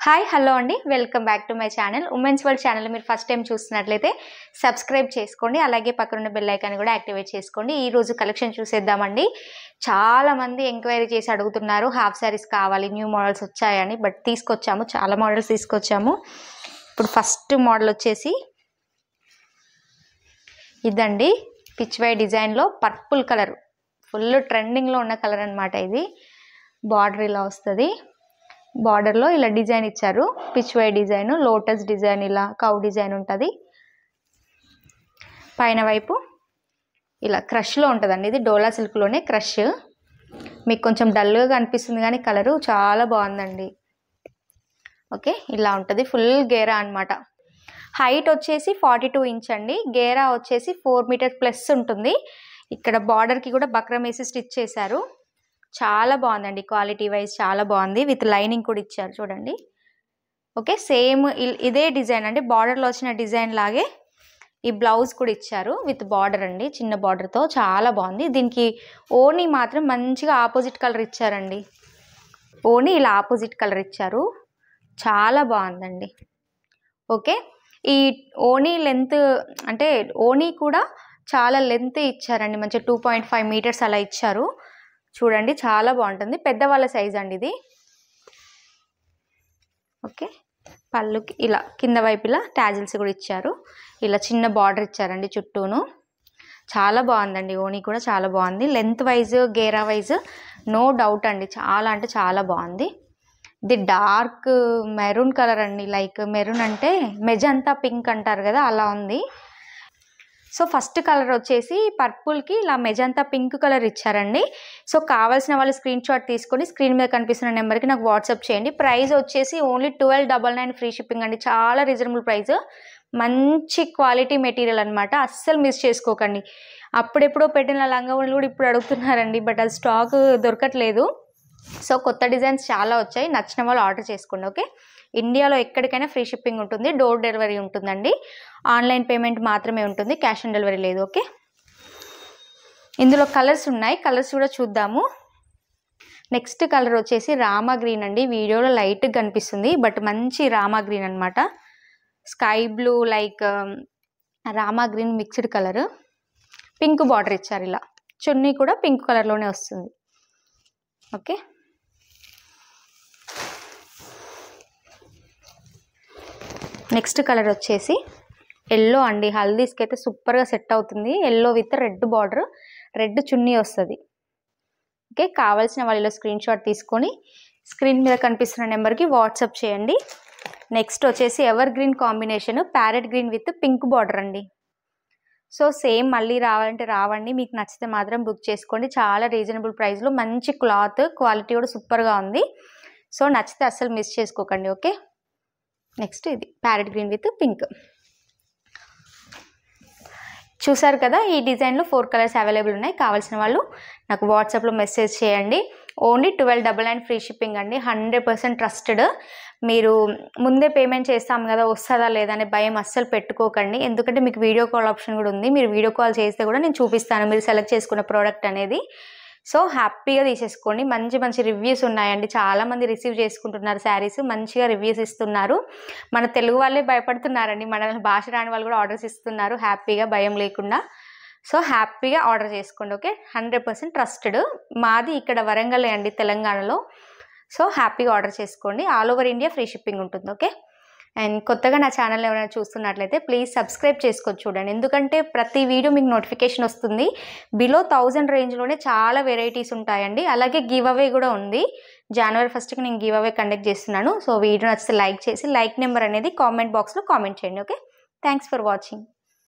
Hi hello అండి, welcome back to my channel. Women's world channel మీరు first time చూస్తున్నట్లయితే subscribe చేసుకోండి, అలాగే పక్కన బెల్ ఐకాన్ కూడా యాక్టివేట్ చేసుకోండి. ఈ రోజు కలెక్షన్ చూసేద్దామండి. చాలా మంది ఎంక్వైరీ చేసి అడుగుతున్నారు హాఫ్ శారీస్ కావాలి, న్యూ మోడల్స్ వచ్చాయని. బట్ తీసుకొచ్చాము, చాలా మోడల్స్ తీసుకొచ్చాము. ఇప్పుడు ఫస్ట్ మోడల్ వచ్చేసి ఇదండి, పిచ్ వై డిజైన్లో పర్పుల్ కలర్, ఫుల్ ట్రెండింగ్లో ఉన్న కలర్ అనమాట. ఇది బార్డర్ ఇలా వస్తుంది, బార్డర్లో ఇలా డిజైన్ ఇచ్చారు. పిచ్ వై డిజైన్, లోటస్ డిజైన్, ఇలా కౌ డిజైన్ ఉంటుంది. పైన వైపు ఇలా క్రష్లో ఉంటుందండి. ఇది డోలా సిల్క్లోనే క్రష్. మీకు కొంచెం డల్గా కనిపిస్తుంది కానీ కలరు చాలా బాగుందండి. ఓకే, ఇలా ఉంటుంది. ఫుల్ గేరా అనమాట. హైట్ వచ్చేసి 42 ఇంచ్ అండి. గేరా వచ్చేసి 4 మీటర్ ప్లస్ ఉంటుంది. ఇక్కడ బార్డర్కి కూడా బక్రం వేసి స్టిచ్ చేశారు. చాలా బాగుందండి, క్వాలిటీ వైజ్ చాలా బాగుంది. విత్ లైనింగ్ కూడా ఇచ్చారు చూడండి. ఓకే, సేమ్ ఇదే డిజైన్ అండి, బార్డర్లో వచ్చిన డిజైన్ లాగే ఈ బ్లౌజ్ కూడా ఇచ్చారు విత్ బార్డర్ అండి, చిన్న బార్డర్తో. చాలా బాగుంది. దీనికి ఓనీ మాత్రం మంచిగా ఆపోజిట్ కలర్ ఇచ్చారండి. ఓనీ ఇలా ఆపోజిట్ కలర్ ఇచ్చారు, చాలా బాగుందండి. ఓకే, ఈ ఓనీ లెంత్ అంటే ఓనీ కూడా చాలా లెంత్ ఇచ్చారండి, మంచిగా 2.5 మీటర్స్ అలా ఇచ్చారు. చూడండి, చాలా బాగుంటుంది. పెద్దవాళ్ళ సైజ్ అండి ఇది. ఓకే, పళ్ళుకి ఇలా కింద వైపు ఇలా ట్యాజిల్స్ కూడా ఇచ్చారు. ఇలా చిన్న బార్డర్ ఇచ్చారండి చుట్టూను. చాలా బాగుందండి, ఓనీ కూడా చాలా బాగుంది. లెంత్ వైజ్, గేరా వైజ్ నో డౌట్ అండి, చాలా అంటే చాలా బాగుంది. ఇది డార్క్ మెరూన్ కలర్ అండి, లైక్ మెరూన్ అంటే మెజంతా పింక్ అంటారు కదా, అలా ఉంది. సో ఫస్ట్ కలర్ వచ్చేసి పర్పుల్కి ఇలా మెజంతా పింక్ కలర్ ఇచ్చారండి. సో కావాల్సిన వాళ్ళు స్క్రీన్ షాట్ తీసుకొని స్క్రీన్ మీద కనిపిస్తున్న నెంబర్కి నాకు వాట్సాప్ చేయండి. ప్రైస్ వచ్చేసి ఓన్లీ 1299 ఫ్రీ షిప్పింగ్ అండి. చాలా రీజనబుల్ ప్రైస్, మంచి క్వాలిటీ మెటీరియల్ అనమాట. అస్సలు మిస్ చేసుకోకండి. అప్పుడెప్పుడో పెట్టిన లంగావోణీలు కూడా ఇప్పుడు అడుగుతున్నారండి, బట్ అది స్టాక్ దొరకట్లేదు. సో కొత్త డిజైన్స్ చాలా వచ్చాయి, నచ్చిన వాళ్ళు ఆర్డర్ చేసుకోండి. ఓకే, ఇండియాలో ఎక్కడికైనా ఫ్రీ షిప్పింగ్ ఉంటుంది, డోర్ డెలివరీ ఉంటుందండి. ఆన్లైన్ పేమెంట్ మాత్రమే ఉంటుంది, క్యాష్ ఆన్ డెలివరీ లేదు. ఓకే, ఇందులో కలర్స్ ఉన్నాయి, కలర్స్ కూడా చూద్దాము. నెక్స్ట్ కలర్ వచ్చేసి రామా గ్రీన్ అండి. వీడియోలో లైట్గా కనిపిస్తుంది, బట్ మంచి రామా గ్రీన్ అనమాట. స్కై బ్లూ లైక్ రామా green mixed colour. Pink border ఇచ్చారు, ఇలా చున్నీ కూడా పింక్ కలర్లోనే వస్తుంది. ఓకే, నెక్స్ట్ కలర్ వచ్చేసి ఎల్లో అండి. హల్దీస్కి అయితే సూపర్గా సెట్ అవుతుంది. Yellow with red border, red చున్నీ వస్తుంది. ఓకే, కావాల్సిన వాళ్ళు స్క్రీన్ షాట్ తీసుకొని స్క్రీన్ మీద కనిపిస్తున్న నెంబర్కి వాట్సాప్ చేయండి. నెక్స్ట్ వచ్చేసి ever green combination, parrot green with pink border అండి. సో సేమ్ మళ్ళీ రావాలంటే రావండి, మీకు నచ్చితే మాత్రం బుక్ చేసుకోండి. చాలా రీజనబుల్ ప్రైస్లో మంచి క్లాత్, క్వాలిటీ కూడా సూపర్గా ఉంది. సో నచ్చితే అస్సలు మిస్ చేసుకోకండి. ఓకే, నెక్స్ట్ ఇది ప్యారెట్ గ్రీన్ విత్ పింక్. చూసారు కదా, ఈ డిజైన్లో 4 కలర్స్ అవైలబుల్ ఉన్నాయి. కావాల్సిన వాళ్ళు నాకు వాట్సాప్లో మెసేజ్ చేయండి. ఓన్లీ 1299 ఫ్రీ షిప్పింగ్ అండి. 100% ట్రస్టెడ్. మీరు ముందే పేమెంట్ చేస్తాం కదా, వస్తుందా లేదా అనే భయం అస్సలు పెట్టుకోకండి. ఎందుకంటే మీకు వీడియో కాల్ ఆప్షన్ కూడా ఉంది. మీరు వీడియో కాల్ చేస్తే కూడా నేను చూపిస్తాను మీరు సెలెక్ట్ చేసుకున్న ప్రోడక్ట్ అనేది. సో హ్యాపీగా తీసేసుకోండి. మంచి మంచి రివ్యూస్ ఉన్నాయండి, చాలామంది రిసీవ్ చేసుకుంటున్నారు శారీస్, మంచిగా రివ్యూస్ ఇస్తున్నారు. మన తెలుగు వాళ్ళే భయపడుతున్నారండి, మన భాష రాని వాళ్ళు కూడా ఆర్డర్స్ ఇస్తున్నారు హ్యాపీగా, భయం లేకుండా. సో హ్యాపీగా ఆర్డర్ చేసుకోండి. Okay, 100% trusted. మాది ఇక్కడ వరంగల్ అండి, తెలంగాణలో. సో హ్యాపీగా ఆర్డర్ చేసుకోండి. All over India free shipping ఉంటుంది. ఓకే, అండ్ కొత్తగా నా ఛానల్ ఎవరైనా చూస్తున్నట్లయితే ప్లీజ్ సబ్స్క్రైబ్ చేసుకొని చూడండి, ఎందుకంటే ప్రతి వీడియో మీకు నోటిఫికేషన్ వస్తుంది. బిలో 1000 రేంజ్లోనే చాలా వెరైటీస్ ఉంటాయండి. అలాగే గివ్ అవే కూడా ఉంది. January 1st నేను గివ్ అవే కండక్ట్ చేస్తున్నాను. సో వీడియో నచ్చితే లైక్ చేసి లైక్ నెంబర్ అనేది కామెంట్ బాక్స్లో కామెంట్ చేయండి. Okay, thanks for watching.